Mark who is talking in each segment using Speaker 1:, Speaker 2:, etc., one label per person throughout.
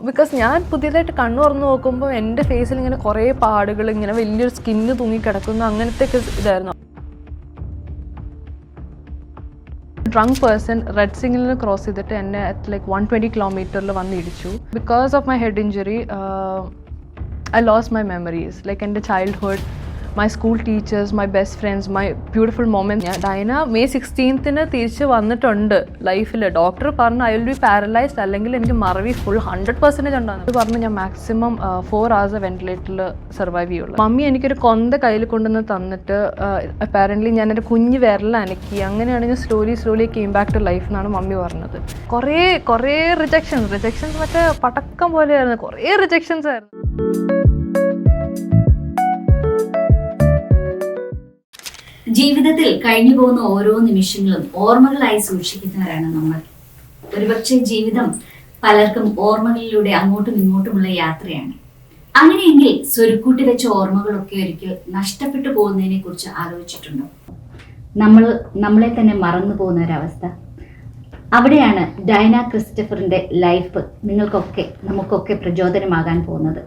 Speaker 1: Because ഞാൻ പുതിയതായിട്ട് കണ്ണു തുറന്ന് നോക്കുമ്പോൾ എൻ്റെ ഫേസിൽ ഇങ്ങനെ കുറേ പാടുകൾ, ഇങ്ങനെ വലിയൊരു സ്കിന്ന് തൂങ്ങിക്കിടക്കുന്നു, അങ്ങനത്തെ ഇതായിരുന്നു. Drunk person red signal cross ചെയ്തിട്ട് എന്നെ ലൈക്ക് 120 കിലോമീറ്ററിൽ വന്ന് ഇടിച്ചു. Because of my head injury I lost my memories, like എൻ്റെ childhood, my school teachers, my best friends, my beautiful moment. ഞാൻ ഡൈന May 16th തിരിച്ച് വന്നിട്ടുണ്ട് ലൈഫിൽ. ഡോക്ടർ പറഞ്ഞു ഐ വിൽ ബി പാരലൈസ്ഡ്, അല്ലെങ്കിൽ എനിക്ക് മറവി ഫുൾ 100% ഉണ്ടാകും. അത് പറഞ്ഞു ഞാൻ മാക്സിമം 4 hours വെന്റിലേറ്ററിൽ സർവൈവ് ചെയ്യുള്ളൂ. മമ്മി എനിക്കൊരു കൊന്ത കയ്യിൽ കൊണ്ടുവന്ന് തന്നിട്ട് അപ്പാരൻ്റ്ലി ഞാൻ എൻ്റെ കുഞ്ഞ് വിരൽ അനക്കി, അങ്ങനെയാണ് ഞാൻ slowly came back to life എന്നാണ് മമ്മി പറഞ്ഞത്. കുറേ റിജക്ഷൻസ് മറ്റേ പടക്കം പോലെയായിരുന്നു, കുറേ റിജക്ഷൻസ് ആയിരുന്നു.
Speaker 2: ജീവിതത്തിൽ കഴിഞ്ഞു പോകുന്ന ഓരോ നിമിഷങ്ങളും ഓർമ്മകളായി സൂക്ഷിക്കുന്നവരാണ് നമ്മൾ. ഒരുപക്ഷെ ജീവിതം പലർക്കും ഓർമ്മകളിലൂടെ അങ്ങോട്ടും ഇങ്ങോട്ടുമുള്ള യാത്രയാണ്. അങ്ങനെയെങ്കിൽ സ്വരുക്കൂട്ടി വെച്ച ഓർമ്മകളൊക്കെ ഒരിക്കൽ നഷ്ടപ്പെട്ടു പോകുന്നതിനെ കുറിച്ച് ആലോചിച്ചിട്ടുണ്ടോ? നമ്മളെ തന്നെ മറന്നു പോകുന്ന ഒരവസ്ഥ. അവിടെയാണ് ഡൈന ക്രിസ്റ്റഫറിന്റെ ലൈഫ് നമുക്കൊക്കെ പ്രചോദനമാകാൻ പോകുന്നത്.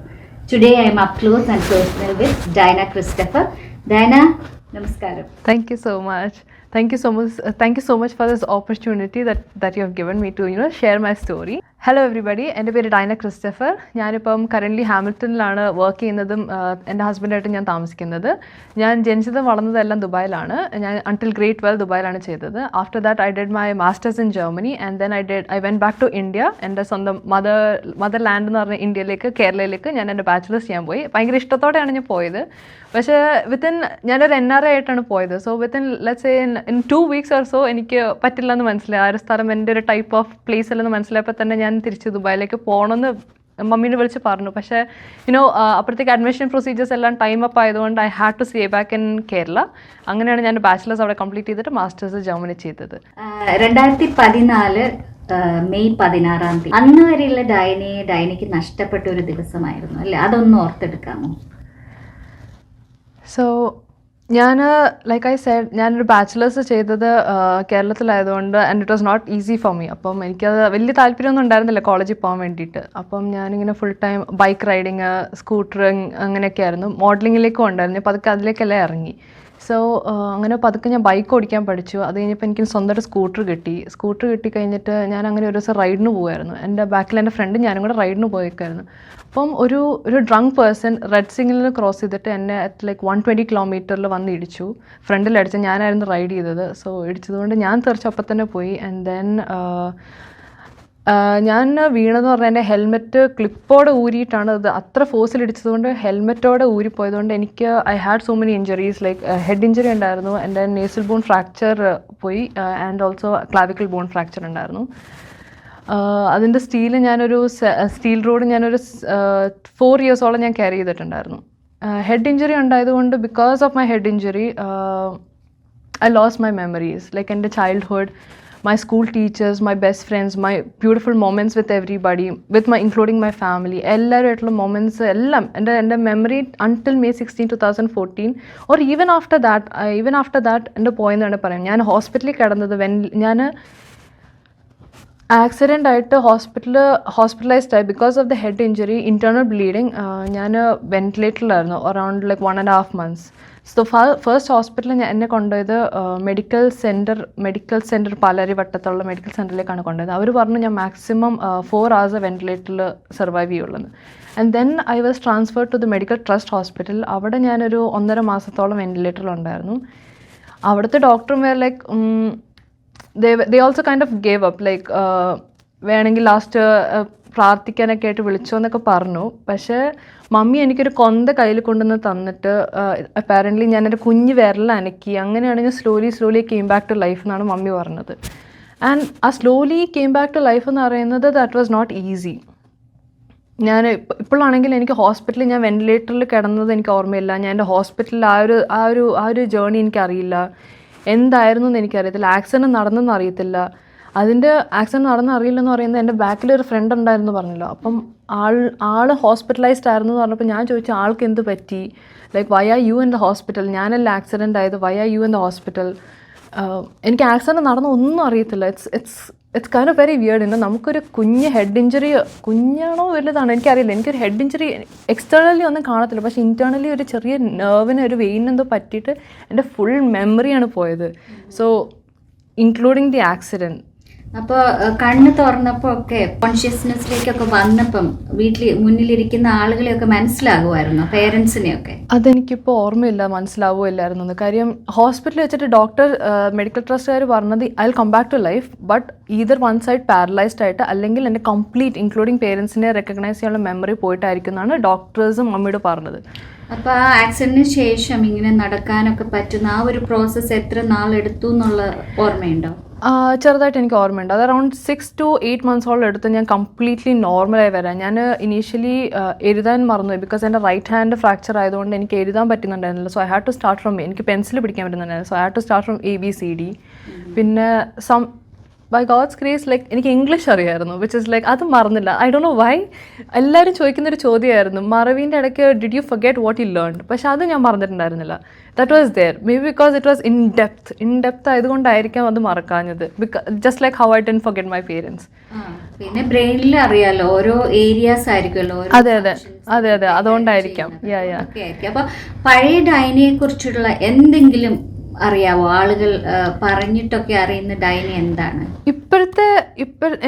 Speaker 2: Today I am up close and personal with Dyna Christopher. Dyna, നമസ്കാരം.
Speaker 1: Thank you so much. Thank you so much for this opportunity that you have given me to share my story. Hello everybody, എൻ്റെ പേര് ഡൈന Christopher. ഞാനിപ്പം currently ഹാമിൽട്ടണിലാണ് work ചെയ്യുന്നതും എൻ്റെ ഹസ്ബൻഡായിട്ട് ഞാൻ താമസിക്കുന്നത്. ഞാൻ ജനിച്ചതും വളർന്നതെല്ലാം ദുബായിലാണ്. ഞാൻ അൺടിൽ ഗ്രേഡ് 12 ദുബായിലാണ് ചെയ്തത്. After that I did my masters in Germany and then I went back to India. എൻ്റെ സ്വന്തം മദർ ലാൻഡ് എന്ന് പറഞ്ഞ ഇന്ത്യയിലേക്ക്, കേരളയിലേക്ക് ഞാൻ എൻ്റെ ബാച്ചിലേഴ്സ് ചെയ്യാൻ പോയി. ഭയങ്കര ഇഷ്ടത്തോടെയാണ് ഞാൻ പോയത്. പക്ഷേ ഞാനൊരു NRI ആയിട്ടാണ് പോയത്. So let's say in 2 weeks or so എനിക്ക് പറ്റില്ല എന്ന് മനസ്സിലായി. ആ ഒരു സ്ഥലം എൻ്റെ ഒരു ടൈപ്പ് ഓഫ് പ്ലേസ് അല്ലെന്ന് മനസ്സിലായപ്പോൾ തന്നെ ഞാൻ തിരിച്ച് ദുബായിലേക്ക് പോകണമെന്ന് മമ്മീനെ വിളിച്ച് പറഞ്ഞു. പക്ഷേ അപ്പോഴത്തേക്ക് അഡ്മിഷൻ പ്രൊസീജിയേഴ്സ് എല്ലാം ടൈം അപ്പ് ആയതുകൊണ്ട് I had to stay back in Kerala. അങ്ങനെയാണ് ഞാൻ ബാച്ചിലേഴ്സ് അവിടെ കംപ്ലീറ്റ് ചെയ്തിട്ട് മാസ്റ്റേഴ്സ് ജർമ്മനി ചെയ്തത്.
Speaker 2: 2014 May 16 അന്ന് വരെയുള്ള ഡൈനയ്ക്ക് നഷ്ടപ്പെട്ട ഒരു ദിവസമായിരുന്നു അല്ലേ? അതൊന്ന് ഓർത്തെടുക്കാമോ?
Speaker 1: സോ ലൈക്ക് ഐ സെഡ്, ഞാനൊരു ബാച്ചിലേഴ്സ് ചെയ്തത് കേരളത്തിലായതുകൊണ്ട് and it was not easy for me. അപ്പം എനിക്കത് വലിയ താല്പര്യമൊന്നും ഉണ്ടായിരുന്നില്ല കോളേജിൽ പോകാൻ വേണ്ടിയിട്ട്. അപ്പം ഞാനിങ്ങനെ ഫുൾ ടൈം ബൈക്ക് റൈഡിങ്, സ്കൂട്ടറിങ് അങ്ങനെയൊക്കെ ആയിരുന്നു. മോഡലിങ്ങിലേക്കും ഉണ്ടായിരുന്നു. അപ്പോൾ അതൊക്കെ അതിലേക്കെല്ലാം ഇറങ്ങി. സോ അങ്ങനെ പതുക്കെ ഞാൻ ബൈക്ക് ഓടിക്കാൻ പഠിച്ചു. അത് കഴിഞ്ഞപ്പോൾ എനിക്ക് സ്വന്തമായിട്ട് സ്കൂട്ടർ കിട്ടിക്കഴിഞ്ഞിട്ട് ഞാൻ അങ്ങനെ ഒരു ദിവസം റൈഡിന് പോകുമായിരുന്നു. എൻ്റെ ബാക്കിൽ എൻ്റെ ഫ്രണ്ടും ഞാനും കൂടെ റൈഡിന് പോയേക്കായിരുന്നു. അപ്പം ഒരു drunk person red signal cross ചെയ്തിട്ട് എന്നെ ലൈക്ക് 120 കിലോമീറ്ററിൽ വന്ന് ഇടിച്ചു. ഫ്രണ്ടിലടിച്ച് ഞാനായിരുന്നു റൈഡ് ചെയ്തത്. സോ ഇടിച്ചതുകൊണ്ട് ഞാൻ തെറിച്ചപ്പം തന്നെ പോയി. ആൻഡ് ദെൻ ഞാൻ വീണെന്ന് പറഞ്ഞാൽ എൻ്റെ ഹെൽമെറ്റ് ക്ലിപ്പോടെ ഊരിയിട്ടാണ്. അത് അത്ര ഫോഴ്സിൽ ഇടിച്ചതുകൊണ്ട് ഹെൽമെറ്റോടെ ഊരിപ്പോയതുകൊണ്ട് എനിക്ക് I had so many injuries. Like head injury ഉണ്ടായിരുന്നു, എൻ്റെ നേസൽ ബോൺ ഫ്രാക്ചർ പോയി, ആൻഡ് ഓൾസോ ക്ലാവിക്കൽ ബോൺ ഫ്രാക്ചർ ഉണ്ടായിരുന്നു. അതിൻ്റെ സ്റ്റീൽ റോഡ് ഞാനൊരു 4 yearsോളം ഞാൻ ക്യാരി ചെയ്തിട്ടുണ്ടായിരുന്നു. ഹെഡ് ഇഞ്ചറി ഉണ്ടായതുകൊണ്ട് because of my head injury I lost my memories, like എൻ്റെ childhood, my school teachers, my best friends, my beautiful moments with everybody, including my family, എല്ലാവരുമായിട്ടുള്ള moments എല്ലാം എൻ്റെ memory until May 16, 2014 or even after that എൻ്റെ പോയെന്നാണ് പറയാം. ഞാൻ ഹോസ്പിറ്റലിൽ കിടന്നത് ഞാൻ ആക്സിഡൻ്റ് ആയിട്ട് ഹോസ്പിറ്റലൈസ്ഡ് ആയി because of the head injury, internal bleeding. ഞാൻ വെന്റിലേറ്ററിലായിരുന്നു around like 1.5 months. So first ഹോസ്പിറ്റലിൽ എന്നെ കൊണ്ടുപോയത് മെഡിക്കൽ സെൻറ്റർ പാലാരിവട്ടത്തുള്ള മെഡിക്കൽ സെൻറ്ററിലേക്കാണ് കൊണ്ടുപോയത്. അവർ പറഞ്ഞു ഞാൻ മാക്സിമം 4 hours വെന്റിലേറ്ററിൽ സർവൈവ് ചെയ്യുള്ളൂ. And then I was transferred to the medical trust hospital. അവിടെ ഞാനൊരു 1.5 മാസത്തോളം വെന്റിലേറ്ററിലുണ്ടായിരുന്നു. അവിടുത്തെ ഡോക്ടർമാർ like they also kind of gave up, like വേണമെങ്കിൽ ലാസ്റ്റ് പ്രാർത്ഥിക്കാനൊക്കെ ആയിട്ട് വിളിച്ചോ എന്നൊക്കെ പറഞ്ഞു. പക്ഷേ മമ്മി എനിക്കൊരു കൊന്ത കയ്യിൽ കൊണ്ടുവന്ന് തന്നിട്ട് അപ്പാരൻ്റ്ലി ഞാൻ എൻ്റെ കുഞ്ഞ് വിരൽ അനക്കി, അങ്ങനെയാണ് ഞാൻ slowly came back to life എന്നാണ് മമ്മി പറഞ്ഞത്. ആൻഡ് ആ slowly came back to life എന്ന് പറയുന്നത് ദാറ്റ് വാസ് നോട്ട് ഈസി. ഞാൻ ഇപ്പോഴാണെങ്കിൽ എനിക്ക് ഹോസ്പിറ്റലിൽ ഞാൻ വെന്റിലേറ്ററിൽ കിടന്നത് എനിക്ക് ഓർമ്മയില്ല. ഞാൻ എൻ്റെ ഹോസ്പിറ്റലിൽ ആ ഒരു ജേർണി എനിക്കറിയില്ല, എന്തായിരുന്നു എന്ന് എനിക്കറിയത്തില്ല. ആക്സിഡൻറ്റ് നടന്നെന്ന് അറിയത്തില്ല. ആക്സിഡൻറ്റ് നടന്നറിയില്ലെന്ന് പറയുന്നത് എൻ്റെ ബാക്കിലൊരു ഫ്രണ്ട് ഉണ്ടായിരുന്നു പറഞ്ഞല്ലോ. അപ്പം ആൾ ഹോസ്പിറ്റലൈസ്ഡ് ആയിരുന്നു എന്ന് പറഞ്ഞപ്പോൾ ഞാൻ ചോദിച്ചു ആൾക്ക് എന്ത് പറ്റി, like why are you in the hospital, ഞാനല്ല ആക്സിഡൻ്റ് ആയത്, why are you in the hospital. എനിക്ക് ആക്സിഡൻറ്റ് നടന്ന ഒന്നും അറിയത്തില്ല. It's kind of very weird. നമുക്കൊരു കുഞ്ഞ് ഹെഡ് ഇഞ്ചുറി, കുഞ്ഞാണോ വലുതാണോ എനിക്കറിയില്ല, എനിക്കൊരു ഹെഡ് ഇഞ്ചുറി എക്സ്റ്റേണലി ഒന്നും കാണത്തില്ല, പക്ഷേ ഇൻറ്റേർണലി ഒരു ചെറിയ നെർവിന് ഒരു വെയിനെന്തോ പറ്റിയിട്ട് എൻ്റെ ഫുൾ മെമ്മറിയാണ് പോയത്. So including the accident.
Speaker 2: അപ്പോൾ കണ്ണ് തുറന്നപ്പോൾ ഒക്കെ കോൺഷ്യസ്നെസ്സിലേക്കൊക്കെ വന്നപ്പം വീട്ടിൽ മുന്നിലിരിക്കുന്ന ആളുകളെയൊക്കെ മനസ്സിലാകുമായിരുന്നു, പേരൻസിനെയൊക്കെ?
Speaker 1: അതെനിക്കിപ്പോൾ ഓർമ്മയില്ല മനസ്സിലാവുമില്ലായിരുന്നു എന്ന്. കാര്യം ഹോസ്പിറ്റലിൽ വെച്ചിട്ട് ഡോക്ടർ, മെഡിക്കൽ ട്രസ്റ്റുകാർ പറഞ്ഞത് I will come back to life, but either one side paralysed ആയിട്ട് അല്ലെങ്കിൽ എൻ്റെ കംപ്ലീറ്റ് ഇൻക്ലൂഡിങ് പേരൻസിനെ റെക്കഗ്നൈസ് ചെയ്യാനുള്ള മെമ്മറി പോയിട്ടായിരിക്കും എന്നാണ് ഡോക്ടേഴ്സും മമ്മിയോട് പറഞ്ഞത്.
Speaker 2: അപ്പോൾ ആ ആക്സിഡന്റിന് ശേഷം ഇങ്ങനെ നടക്കാനൊക്കെ പറ്റുന്ന ആ ഒരു പ്രോസസ്സ് എത്ര നാളെടുത്തു എന്നുള്ള ഓർമ്മയുണ്ടോ?
Speaker 1: ചെറുതായിട്ട് എനിക്ക് ഓർമ്മയുണ്ട്. അത് അറൗണ്ട് 6 to 8 months എടുത്ത് ഞാൻ കംപ്ലീറ്റ്ലി നോർമലായി വരാം. ഞാൻ ഇനീഷ്യലി എഴുതാൻ മറന്നുപോയി, ബിക്കോസ് എൻ്റെ റൈറ്റ് ഹാൻഡ് ഫ്രാക്ചർ ആയതുകൊണ്ട് എനിക്ക് എഴുതാൻ പറ്റുന്നുണ്ടായിരുന്നില്ല. So I had to start from, എനിക്ക് പെൻസിൽ പിടിക്കാൻ പറ്റുന്നുണ്ടായിരുന്നു. So I had to start from ABCD. പിന്നെ ബൈ ഗോഡ്സ് ഗ്രേസ് ലൈക്ക് എനിക്ക് ഇംഗ്ലീഷ് അറിയായിരുന്നു, വിച്ച് ഇസ് ലൈക്ക് അത് മറന്നില്ല. I don't know why. എല്ലാവരും ചോദിക്കുന്നൊരു ചോദ്യമായിരുന്നു, മറവിൻ്റെ ഇടയ്ക്ക് did you forget what you learn? പക്ഷെ അത് ഞാൻ മറന്നിട്ടുണ്ടായിരുന്നില്ല. That was there. Maybe because it was in depth ആയതുകൊണ്ടായിരിക്കാം അത് മറക്കാഞ്ഞത്. Just like how I dent forget my parents.
Speaker 2: പിന്നെ ബ്രെയിനിൽ അറിയാലോ, ഓരോ ഏരിയാസ് ആയിരിക്കുമല്ലോ.
Speaker 1: അതെ അതുകൊണ്ടായിരിക്കാം.
Speaker 2: അപ്പൊ പഴയ ഡൈനയെ കുറിച്ചുള്ള എന്തെങ്കിലും അറിയാവോ? ആളുകൾ പറഞ്ഞിട്ടൊക്കെ അറിയുന്ന ഡൈന എന്താണ്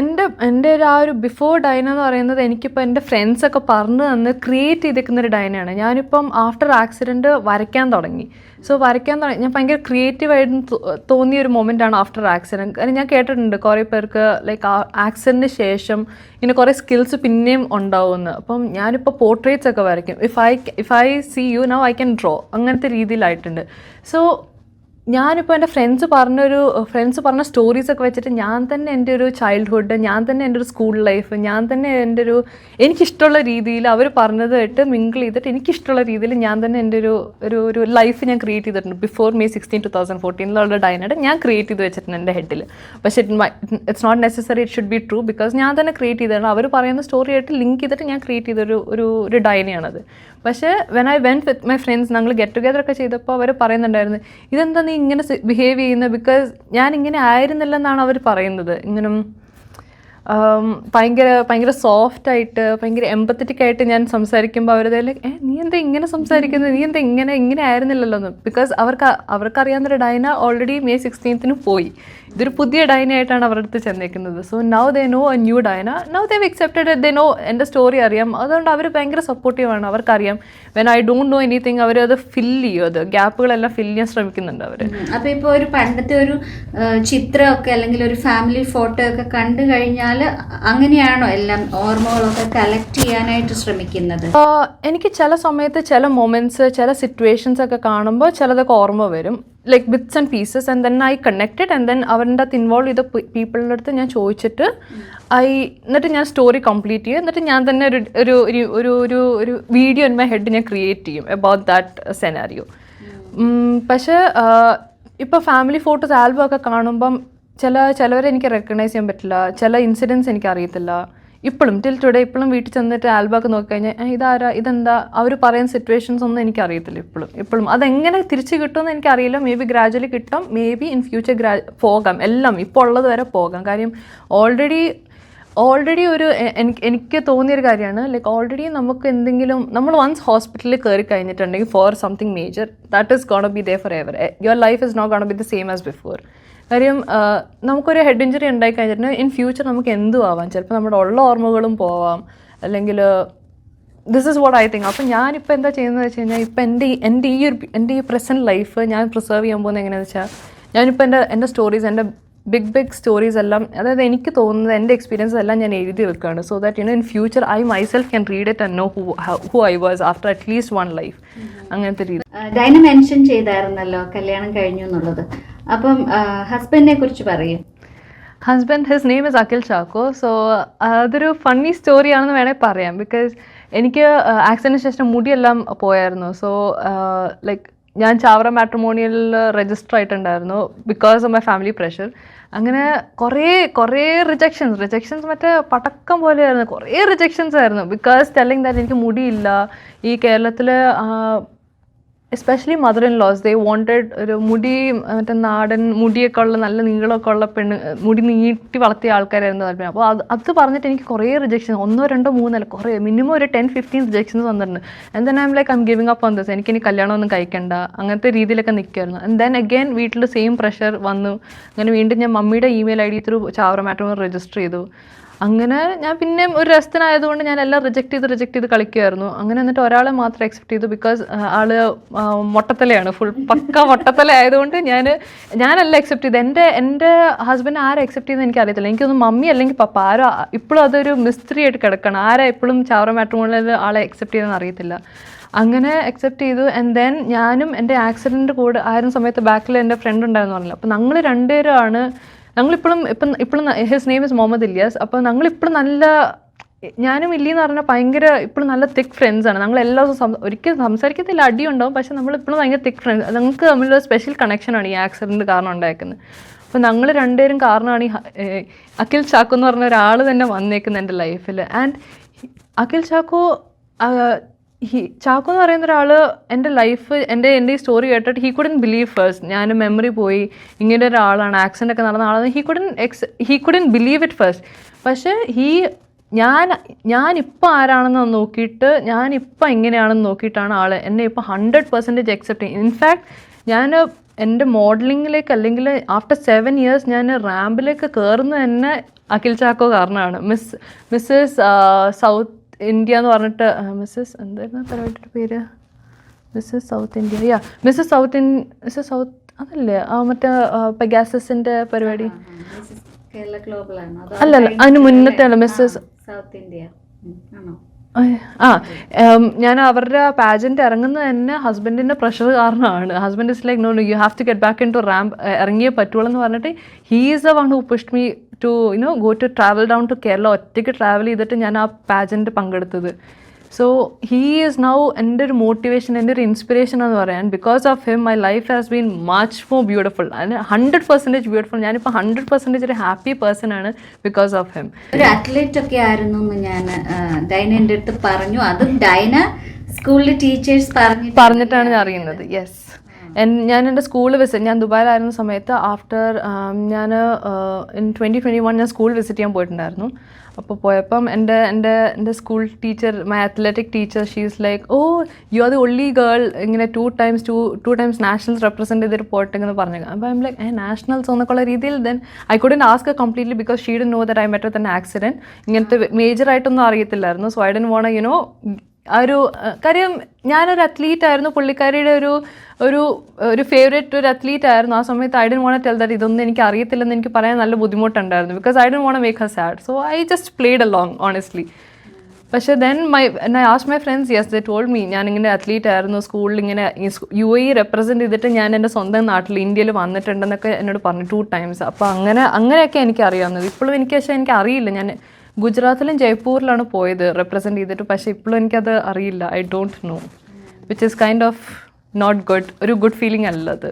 Speaker 1: എൻ്റെ ആ ഒരു ബിഫോർ ഡൈന എന്ന് പറയുന്നത്? എനിക്കിപ്പോൾ എൻ്റെ ഫ്രണ്ട്സൊക്കെ പറഞ്ഞു തന്ന് ക്രിയേറ്റ് ചെയ്തേക്കുന്നൊരു ഡൈനയാണ്. ഞാനിപ്പം ആഫ്റ്റർ ആക്സിഡൻറ്റ് വരയ്ക്കാൻ തുടങ്ങി. ഞാൻ ഭയങ്കര ക്രിയേറ്റീവായിട്ട് തോന്നിയൊരു മൊമെൻ്റാണ് ആഫ്റ്റർ ആക്സിഡൻറ്റ്. കാരണം ഞാൻ കേട്ടിട്ടുണ്ട് കുറേ പേർക്ക് ലൈക്ക് ആ ആക്സിഡൻറ്റിന് ശേഷം ഇങ്ങനെ കുറേ സ്കിൽസ് പിന്നെയും ഉണ്ടാവുമെന്ന്. അപ്പം ഞാനിപ്പോൾ പോർട്രേറ്റ്സ് ഒക്കെ വരയ്ക്കും. If I see you now I can draw, അങ്ങനത്തെ രീതിയിലായിട്ടുണ്ട്. സോ ഞാനിപ്പോൾ എൻ്റെ ഫ്രണ്ട്സ് പറഞ്ഞ സ്റ്റോറീസൊക്കെ വെച്ചിട്ട് ഞാൻ തന്നെ എൻ്റെ ഒരു ചൈൽഡ്ഹുഡ്, ഞാൻ തന്നെ എൻ്റെ ഒരു സ്കൂൾ ലൈഫ്, ഞാൻ തന്നെ എൻ്റെ എനിക്കിഷ്ടമുള്ള രീതിയിൽ അവർ പറഞ്ഞത് കേട്ട് മിങ്കിൾ ചെയ്തിട്ട് എനിക്കിഷ്ടമുള്ള രീതിയിൽ ഞാൻ തന്നെ എൻ്റെ ഒരു ലൈഫ് ഞാൻ ക്രിയേറ്റ് ചെയ്തിട്ടുണ്ട്. ബിഫോർ May 16, 2014 ഡൈനയുടെ ഞാൻ ക്രിയേറ്റ് ചെയ്ത് വെച്ചിട്ടുണ്ട് എൻ്റെ ഹെഡിൽ. പക്ഷേ it's not necessary it should be true, because ഞാൻ തന്നെ ക്രിയേറ്റ് ചെയ്തതാണ്. അവർ പറയുന്ന സ്റ്റോറി ആയിട്ട് ലിങ്ക് ചെയ്തിട്ട് ഞാൻ ക്രിയേറ്റ് ചെയ്തൊരു ഒരു ഡൈനയാണത്. പക്ഷേ when I went with my friends, ഞങ്ങൾ ഗെറ്റ് ടുഗെദർ ഒക്കെ ചെയ്തപ്പോൾ അവർ പറയുന്നുണ്ടായിരുന്നു, ഇതെന്താ നീ ഇങ്ങനെ ബിഹേവ് ചെയ്യുന്നത്? ബിക്കോസ് ഞാൻ ഇങ്ങനെ ആയിരുന്നില്ലെന്നാണ് അവർ പറയുന്നത്. ഇങ്ങനെ ഭയങ്കര സോഫ്റ്റായിട്ട് ഭയങ്കര എമ്പത്തറ്റിക് ആയിട്ട് ഞാൻ സംസാരിക്കുമ്പോൾ അവരതേലെ നീ എന്താ ഇങ്ങനെ സംസാരിക്കുന്നത്, നീ എന്താ ഇങ്ങനെ ആയിരുന്നില്ലല്ലോ എന്ന്. ബിക്കോസ് അവർക്കറിയാവുന്നൊരു ഡൈന ഓൾറെഡി May 16 പോയി. ഇതൊരു പുതിയ ഡൈനയായിട്ടാണ് അവരുടെ അടുത്ത് ചെന്നേക്കുന്നത്. So now they know a new Dyna, now they accepted it, they know എൻ്റെ സ്റ്റോറി അറിയാം. അതുകൊണ്ട് അവർ ഭയങ്കര സപ്പോർട്ടീവാണ്. അവർക്കറിയാം when I don't know anything അവർ അത് ഫില്ല് ചെയ്യും, അത് ഗ്യാപ്പുകളെല്ലാം ഫില്ല് ചെയ്യാൻ ശ്രമിക്കുന്നുണ്ട് അവർ.
Speaker 2: അപ്പോൾ ഇപ്പോൾ ഒരു പണ്ടത്തെ ഒരു ചിത്രമൊക്കെ അല്ലെങ്കിൽ ഒരു ഫാമിലി ഫോട്ടോ ഒക്കെ കണ്ടു കഴിഞ്ഞാൽ അങ്ങനെയാണോ എല്ലാം ഓർമ്മകളൊക്കെ കളക്ട് ചെയ്യാനായിട്ട് ശ്രമിക്കുന്നത്?
Speaker 1: എനിക്ക് ചില സമയത്ത് ചില മൊമെന്റ്സ്, ചില സിറ്റുവേഷൻസ് ഒക്കെ കാണുമ്പോൾ ചിലതൊക്കെ ഓർമ്മ വരും, like bits and pieces, and then I connected, and then അവരുടെ അകത്ത് ഇൻവോൾവ് ചെയ്ത പീപ്പിളിൻ്റെ അടുത്ത് ഞാൻ ചോദിച്ചിട്ട് എന്നിട്ട് ഞാൻ സ്റ്റോറി കംപ്ലീറ്റ് ചെയ്യും. എന്നിട്ട് ഞാൻ തന്നെ ഒരു വീഡിയോ ഇൻ മൈ ഹെഡ് ഞാൻ ക്രിയേറ്റ് ചെയ്യും അബൌട്ട് ദാറ്റ് സെനാരിയോ. പക്ഷേ ഇപ്പോൾ ഫാമിലി ഫോട്ടോസ് ആൽബം ഒക്കെ കാണുമ്പം ചിലവരെ എനിക്ക് റെക്കഗ്നൈസ് ചെയ്യാൻ പറ്റില്ല, ചില ഇൻസിഡൻസ് എനിക്ക് അറിയത്തില്ല. ഇപ്പോഴും ടിൽ ടുഡേ ഇപ്പോഴും വീട്ടിൽ ചെന്നിട്ട് ആൽബമൊക്കെ നോക്കിക്കഴിഞ്ഞാൽ ഇതാരാ, ഇതെന്താ, അവർ പറയുന്ന സിറ്റുവേഷൻസ് ഒന്നും എനിക്കറിയത്തില്ല. ഇപ്പോഴും അതെങ്ങനെ തിരിച്ച് കിട്ടുമെന്ന് എനിക്കറിയില്ല. മേ ബി ഗ്രാജുവലി കിട്ടും, മേ ബി ഇൻ ഫ്യൂച്ചർ പോകാം, എല്ലാം ഇപ്പോൾ ഉള്ളത് വരെ പോകാം. കാര്യം ഓൾറെഡി എനിക്ക് തോന്നിയൊരു കാര്യമാണ്, ലൈക്ക് ഓൾറെഡി നമുക്ക് നമ്മൾ വൺസ് ഹോസ്പിറ്റലിൽ കയറി കഴിഞ്ഞിട്ടുണ്ടെങ്കിൽ for something major, that is gonna be there forever. Your life is not gonna be the same as before. കാര്യം നമുക്കൊരു ഹെഡ് ഇഞ്ചുറി ഉണ്ടായി കഴിഞ്ഞിട്ടുണ്ടെങ്കിൽ ഇൻ ഫ്യൂച്ചർ നമുക്ക് എന്തും ആവാം. ചിലപ്പോൾ നമ്മുടെ ഉള്ള ഓർമ്മകളും പോവാം, അല്ലെങ്കിൽ this is what I think. അപ്പം ഞാനിപ്പോൾ എന്താ ചെയ്യുന്നത് വെച്ച് കഴിഞ്ഞാൽ, ഇപ്പം എൻ്റെ ഈ പ്രസൻറ്റ് ലൈഫ് ഞാൻ പ്രിസർവ് ചെയ്യാൻ പോകുന്നത് എങ്ങനെയാണെന്ന് വെച്ചാൽ, ഞാനിപ്പോൾ എൻ്റെ സ്റ്റോറീസ്, എൻ്റെ ബിഗ് സ്റ്റോറീസ് എല്ലാം, അതായത് എനിക്ക് തോന്നുന്നത് എൻ്റെ എക്സ്പീരിയൻസ് എല്ലാം ഞാൻ എഴുതി വെക്കുകയാണ്. So that in future I myself can read it and no who I was after at least one life. അങ്ങനത്തെ രീതി.
Speaker 2: ഡൈന മെൻഷൻ ചെയ്തായിരുന്നല്ലോ കല്യാണം കഴിഞ്ഞു എന്നുള്ളത്. അപ്പം ഹസ്ബൻഡിനെ കുറിച്ച് പറയും.
Speaker 1: His name is Akhil Chacko. So അതൊരു ഫണ്ണി സ്റ്റോറിയാണെന്ന് വേണമെങ്കിൽ പറയാം. ബിക്കോസ് എനിക്ക് ആക്സിഡൻറ്റിന് ശേഷം മുടിയെല്ലാം പോയായിരുന്നു. സോ ലൈക്ക് ഞാൻ ചാവറ മാട്രിമോണിയലിൽ രജിസ്റ്റർ ആയിട്ടുണ്ടായിരുന്നു because of my family pressure. അങ്ങനെ കുറേ റിജക്ഷൻസ് മറ്റേ പടക്കം പോലെയായിരുന്നു. കുറേ റിജക്ഷൻസ് ആയിരുന്നു ബിക്കോസ് ടെല്ലിങ് ദാറ്റ് എനിക്ക് മുടിയില്ല. ഈ കേരളത്തിൽ especially mother in laws they wanted ഒരു മുടി മറ്റേ നാടൻ മുടിയൊക്കെ ഉള്ള നല്ല നീളമൊക്കെ ഉള്ള മുടി നീട്ടി വളർത്തിയ ആൾക്കാരായിരുന്നു താല്പര്യം. അപ്പോൾ അത് പറഞ്ഞിട്ട് എനിക്ക് കുറേ റിജക്ഷൻ, 1 2 3 അല്ല കുറേ, മിനിമം ഒരു 10-15 റിജക്ഷൻസ് വന്നിട്ടുണ്ട്. And then I M like I M giving up on this, എനിക്കിനി കല്യാണമൊന്നും കഴിക്കണ്ട, അങ്ങനത്തെ രീതിയിലൊക്കെ നിൽക്കുമായിരുന്നു. ആൻഡ് ദെൻ അഗെയിൻ വീട്ടിൽ സെയിം പ്രഷർ വന്നു. അങ്ങനെ വീണ്ടും ഞാൻ മമ്മിയുടെ email ID through Chavara matrimony register ചെയ്തു. അങ്ങനെ ഞാൻ പിന്നെയും ഒരു രസത്തിനായതുകൊണ്ട് ഞാൻ എല്ലാം റിജക്ട് ചെയ്ത് കളിക്കുമായിരുന്നു. അങ്ങനെ എന്നിട്ട് ഒരാളെ മാത്രം അക്സെപ്റ്റ് ചെയ്തു, ബിക്കോസ് ആള് മൊട്ടത്തലയാണ്, ഫുൾ പക്ക മൊട്ടത്തല ആയതുകൊണ്ട് ഞാനല്ല അക്സെപ്റ്റ് ചെയ്തത്. എൻ്റെ ഹസ്ബൻഡ് ആരെ അക്സെപ്റ്റ് ചെയ്യുന്നത് എനിക്കറിയത്തില്ല. എനിക്കൊന്നും മമ്മി അല്ലെങ്കിൽ പപ്പ ആരോ, ഇപ്പോഴും അതൊരു മിസ്റ്ററി ആയിട്ട് കിടക്കണം, ആരാ എപ്പോഴും ചാവറ മാട്രിമോണിയിൽ ആളെ അക്സെപ്റ്റ് ചെയ്തെന്ന് അറിയത്തില്ല. അങ്ങനെ അക്സെപ്റ്റ് ചെയ്തു. ആൻഡ് ദെൻ ഞാനും എൻ്റെ ആക്സിഡൻറ്റ് കൂടെ ആയിരുന്ന സമയത്ത് ബാക്കിൽ എൻ്റെ ഫ്രണ്ട് ഉണ്ടായിരുന്നു പറഞ്ഞില്ല. അപ്പോൾ ഞങ്ങൾ രണ്ടുപേരുമാണ്, ഇപ്പോഴും his name is Muhammad Ilyas. അപ്പോൾ ഞങ്ങളിപ്പോഴും നല്ല, ഞാനും ഇല്ലെന്ന് പറഞ്ഞാൽ ഭയങ്കര ഇപ്പോഴും നല്ല തിക്ക് ഫ്രണ്ട്സാണ്. ഞങ്ങൾ എല്ലാ ദിവസവും ഒരിക്കലും സംസാരിക്കത്തില്ല, അടിയുണ്ടാവും, പക്ഷെ നമ്മളിപ്പോഴും ഭയങ്കര തിക്ക് ഫ്രണ്ട്സ്. ഞങ്ങൾക്ക് തമ്മിലൊരു സ്പെഷ്യൽ കണക്ഷനാണ് ഈ ആക്സിഡൻറ്റ് കാരണം ഉണ്ടാക്കുന്നത്. അപ്പോൾ ഞങ്ങൾ രണ്ടുപേരും കാരണമാണ് ഈ അഖിൽ ചാക്കോ എന്ന് പറഞ്ഞ ഒരാൾ തന്നെ വന്നേക്കുന്നത് എൻ്റെ ലൈഫിൽ. ആൻഡ് അഖിൽ ചാക്കോ എന്ന് പറയുന്ന ഒരാൾ എൻ്റെ ലൈഫ്, എൻ്റെ ഈ സ്റ്റോറി കേട്ടിട്ട് ഹീ കുഡൻ ബിലീവ് ഫസ്റ്റ്. ഞാൻ മെമ്മറി പോയി, ഇങ്ങനെ ഒരാളാണ്, ആക്സിഡൻ്റ് ഒക്കെ നടന്ന ആളാണ്, he couldn't believe it first. പക്ഷേ ഞാനിപ്പോൾ ആരാണെന്ന് നോക്കിയിട്ട്, ഞാനിപ്പോൾ എങ്ങനെയാണെന്ന് നോക്കിയിട്ടാണ് ആൾ എന്നെ ഇപ്പോൾ 100% അക്സെപ്റ്റ് ചെയ്യും. ഇൻഫാക്ട് ഞാൻ എൻ്റെ മോഡലിങ്ങിലേക്ക്, അല്ലെങ്കിൽ ആഫ്റ്റർ 7 years ഞാൻ റാമ്പിലേക്ക് കയറുന്നത് തന്നെ അഖിൽ ചാക്കോ കാരണമാണ്. മിസ്സസ് സൗത്ത് ഇന്ത്യ എന്ന് പറഞ്ഞിട്ട്, മിസ്സസ് എന്തായിരുന്നു പരിപാടിയുടെ പേര്, Mrs South India, Mrs South അതല്ലേ മറ്റേ പെഗാസസിൻ്റെ പരിപാടി, അല്ലല്ല അതിന് മുന്നത്തെ അല്ല, മിസ്സസ്
Speaker 2: സൗത്ത് ഇന്ത്യ.
Speaker 1: ഞാൻ അവരുടെ പാജന്റ് ഇറങ്ങുന്നത് തന്നെ ഹസ്ബൻഡിൻ്റെ പ്രഷർ കാരണമാണ്. Husband is like no you have to get back into ramp, ഇറങ്ങിയേ പറ്റുള്ളൂ എന്ന് പറഞ്ഞിട്ട് he is the one who pushed me to go to travel down to Kerala. ഒറ്റയ്ക്ക് ട്രാവൽ ചെയ്തിട്ട് ഞാൻ ആ പാജന്റ് പങ്കെടുത്തത്. സോ ഹീ ഈസ് നൗ എൻ്റെ ഒരു മോട്ടിവേഷൻ, എൻ്റെ ഒരു ഇൻസ്പിറേഷൻ എന്ന് പറയാൻ. Because of him my life has been much more beautiful, അതിന് 100% ബ്യൂട്ടിഫുൾ. ഞാനിപ്പോൾ 100% ഒരു ഹാപ്പി പേഴ്സൺ ആണ് ബിക്കോസ് ഓഫ് ഹിം.
Speaker 2: ഒരു അത്ലറ്റ് ഒക്കെ ആയിരുന്നു എന്ന് ഞാൻ ഡൈന എൻ്റെ അടുത്ത് പറഞ്ഞു. അതും ഡൈന സ്കൂളിലെ ടീച്ചേഴ്സ്
Speaker 1: പറഞ്ഞിട്ടാണ് ഞാൻ അറിയുന്നത്. യെസ്, ഞാൻ എൻ്റെ സ്കൂൾ വിസിറ്റ്, ഞാൻ ദുബായിലായിരുന്ന സമയത്ത് ആഫ്റ്റർ ഞാൻ ഇൻ 2021 ഞാൻ സ്കൂൾ വിസിറ്റ് ചെയ്യാൻ പോയിട്ടുണ്ടായിരുന്നു. അപ്പോൾ പോയപ്പം എൻ്റെ school teacher, my athletic teacher, she is like, oh you are the only girl ഇങ്ങനെ ടു ടൈംസ് നാഷണൽസ് റെപ്രസെൻറ്റ് ചെയ്തിട്ട് പോയിട്ടെന്ന് പറഞ്ഞു. അപ്പോൾ ഐ എം ലൈക്ക് നാഷണൽസ് എന്നൊക്കെയുള്ള രീതിയിൽ. Then I couldn't ask completely because she didn't know that I met with an accident. ഇങ്ങനത്തെ മേജറായിട്ടൊന്നും അറിയത്തില്ലായിരുന്നു. So I didn't want you know ആ ഒരു കാര്യം, ഞാനൊരു അത്ലീറ്റ് ആയിരുന്നു, പുള്ളിക്കാരിയുടെ ഒരു ഫേവറേറ്റ് ഒരു അത്ലീറ്റ് ആയിരുന്നു. ആ സമയത്ത് I didn't want tell that ഇതൊന്നും എനിക്ക് അറിയത്തില്ലെന്ന് എനിക്ക് പറയാൻ നല്ല ബുദ്ധിമുട്ടുണ്ടായിരുന്നു. Because I didn't want make her sad. So I just played along honestly. പക്ഷേ then I asked my friends, yes they told me ഞാനിങ്ങനെ അത്ലീറ്റ് ആയിരുന്നു, സ്കൂളിൽ ഇങ്ങനെ UAE റെപ്രസെൻറ്റ് ചെയ്തിട്ട് ഞാൻ എൻ്റെ സ്വന്തം നാട്ടിൽ ഇന്ത്യയിൽ വന്നിട്ടുണ്ടെന്നൊക്കെ എന്നോട് പറഞ്ഞു 2 times. അപ്പോൾ അങ്ങനെയൊക്കെ എനിക്ക് അറിയാവുന്നത്. ഇപ്പോഴും എനിക്ക് അറിയില്ല. ഞാൻ ഗുജറാത്തിലും ജയ്പൂരിലാണ് പോയത് റെപ്രസെൻറ്റ് ചെയ്തിട്ട്. പക്ഷേ ഇപ്പോഴും എനിക്കത് അറിയില്ല. I don't know, which is kind of not good, ഒരു ഗുഡ് ഫീലിംഗ് അല്ലത്.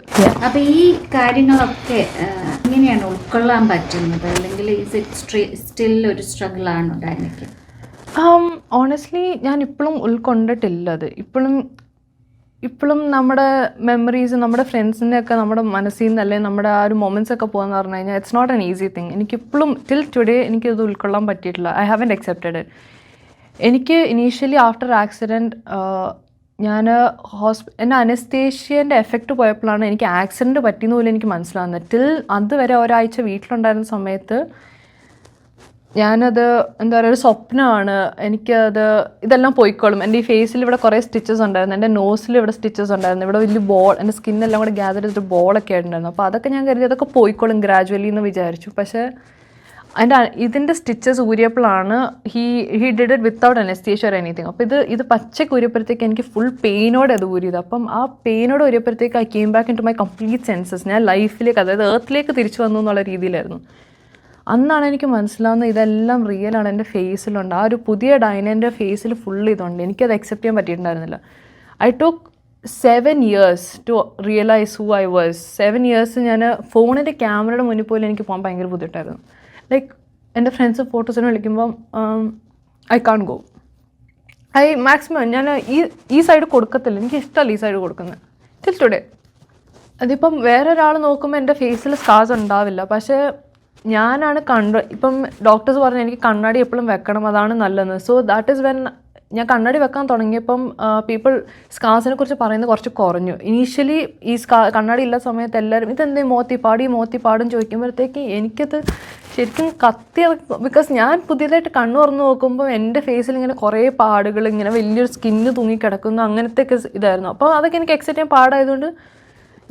Speaker 2: അപ്പോൾ ഈ കാര്യങ്ങളൊക്കെ എങ്ങനെയാണ് ഉൾക്കൊള്ളാൻ പറ്റുന്നത്, അല്ലെങ്കിൽ സ്റ്റിൽ ഒരു സ്ട്രഗിൾ ആണോ ഡൈനയ്ക്ക്?
Speaker 1: ഓണസ്റ്റ്ലി ഞാൻ ഇപ്പോഴും ഉൾക്കൊണ്ടിട്ടില്ല അത്. ഇപ്പോഴും നമ്മുടെ മെമ്മറീസ്, നമ്മുടെ ഫ്രണ്ട്സിൻ്റെ ഒക്കെ നമ്മുടെ മനസ്സിൽ നിന്ന്, അല്ലെങ്കിൽ നമ്മുടെ ആ ഒരു മൊമെൻറ്റ്സ് ഒക്കെ പോകുമെന്ന് പറഞ്ഞു കഴിഞ്ഞാൽ it's not an easy thing. എനിക്കിപ്പോഴും ടിൽ ടുഡേ എനിക്കത് ഉൾക്കൊള്ളാൻ പറ്റിയിട്ടില്ല. I haven't accepted it. എനിക്ക് ഇനീഷ്യലി ആഫ്റ്റർ ആക്സിഡൻറ്റ് ഞാൻ എൻ്റെ അനസ്തേഷ്യൻ്റെ എഫക്റ്റ് പോയപ്പോഴാണ് എനിക്ക് ആക്സിഡൻറ്റ് പറ്റിയെന്ന് പോലും എനിക്ക് മനസ്സിലാവുന്നത്. ടിൽ അതുവരെ ഒരാഴ്ച വീട്ടിലുണ്ടായിരുന്ന സമയത്ത് ഞാനത് എന്താ പറയുക, ഒരു സ്വപ്നമാണ്. ഇതെല്ലാം പോയിക്കോളും. എൻ്റെ ഈ ഫേസിൽ ഇവിടെ കുറേ സ്റ്റിച്ചസ് ഉണ്ടായിരുന്നു, എൻ്റെ നോസിൽ ഇവിടെ സ്റ്റിച്ചസ് ഉണ്ടായിരുന്നു, ഇവിടെ വലിയ ബോൾ, എൻ്റെ സ്കിന്നെല്ലാം കൂടെ ഗ്യാദർ ചെയ്തിട്ട് ബോളൊക്കെ ആയിട്ടുണ്ടായിരുന്നു. അപ്പോൾ അതൊക്കെ ഞാൻ കരുതി അതൊക്കെ പോയിക്കോളും ഗ്രാജുവലി എന്ന് വിചാരിച്ചു. പക്ഷേ ഇതിൻ്റെ സ്റ്റിച്ചസ് ഊരിയപ്പോഴാണ് he did it without anaesthesia or anything. അപ്പോൾ ഇത് പച്ചക്ക് ഊരിയപ്പോഴത്തേക്ക് എനിക്ക് ഫുൾ പെയിനോടെ അത് ഊരിയത്. അപ്പം ആ പെയിനോട് ഊരിയപ്പോഴത്തേക്ക് I came back into my complete senses. ഞാൻ ലൈഫിലേക്ക്, അതായത് എർത്തിലേക്ക് തിരിച്ചു വന്നു എന്നുള്ള രീതിയിലായിരുന്നു. അന്നാണ് എനിക്ക് മനസ്സിലാവുന്നത് ഇതെല്ലാം റിയലാണ്, എൻ്റെ ഫേസിലുണ്ട്. ആ ഒരു പുതിയ ഡൈനൻ്റെ ഫേസിൽ ഫുൾ ഇതുണ്ട്. എനിക്കത് അക്സെപ്റ്റ് ചെയ്യാൻ പറ്റിയിട്ടുണ്ടായിരുന്നില്ല. I took 7 years to realise who I was. 7 years ഞാൻ ഫോണിൻ്റെ ക്യാമറയുടെ മുന്നിൽ പോലും എനിക്ക് പോകാൻ ഭയങ്കര ബുദ്ധിമുട്ടായിരുന്നു. ലൈക്ക് എൻ്റെ ഫ്രണ്ട്സ് ഫോട്ടോസിന് വിളിക്കുമ്പം ഐ കാൺ ഗോ. മാക്സിമം ഞാൻ ഈ സൈഡ് കൊടുക്കത്തില്ല, എനിക്ക് ഇഷ്ടമല്ല ഈ സൈഡ് കൊടുക്കുന്നത്. Till today. അതിപ്പം വേറൊരാൾ നോക്കുമ്പോൾ എൻ്റെ ഫേസിൽ സ്കാർസ് ഉണ്ടാവില്ല, പക്ഷേ ഞാനാണ് ഇപ്പം ഡോക്ടേഴ്സ് പറഞ്ഞു എനിക്ക് കണ്ണാടി എപ്പോഴും വെക്കണം, അതാണ് നല്ലതെന്ന്. സോ ദാറ്റ് ഈസ് വെൻ ഞാൻ കണ്ണാടി വെക്കാൻ തുടങ്ങിയപ്പം പീപ്പിൾ സ്കാർസിനെ കുറിച്ച് പറയുന്നത് കുറച്ച് കുറഞ്ഞു. ഇനീഷ്യലി ഈ കണ്ണാടി ഇല്ല സമയത്ത് എല്ലാവരും ഇതെന്തേ മോത്തിപ്പാടും ചോദിക്കുമ്പോഴത്തേക്ക് എനിക്കത് ശരിക്കും കത്തി. ബിക്കോസ് ഞാൻ പുതിയതായിട്ട് കണ്ണ് തുറന്ന് നോക്കുമ്പോൾ എൻ്റെ ഫേസിൽ ഇങ്ങനെ കുറേ പാടുകൾ, ഇങ്ങനെ വലിയൊരു സ്കിന്ന് തൂങ്ങിക്കിടക്കുന്നു, അങ്ങനത്തെയൊക്കെ ഇതായിരുന്നു. അപ്പോൾ അതൊക്കെ എനിക്ക് എക്സെപ്റ്റ് ചെയ്യാൻ പാടായതുകൊണ്ട്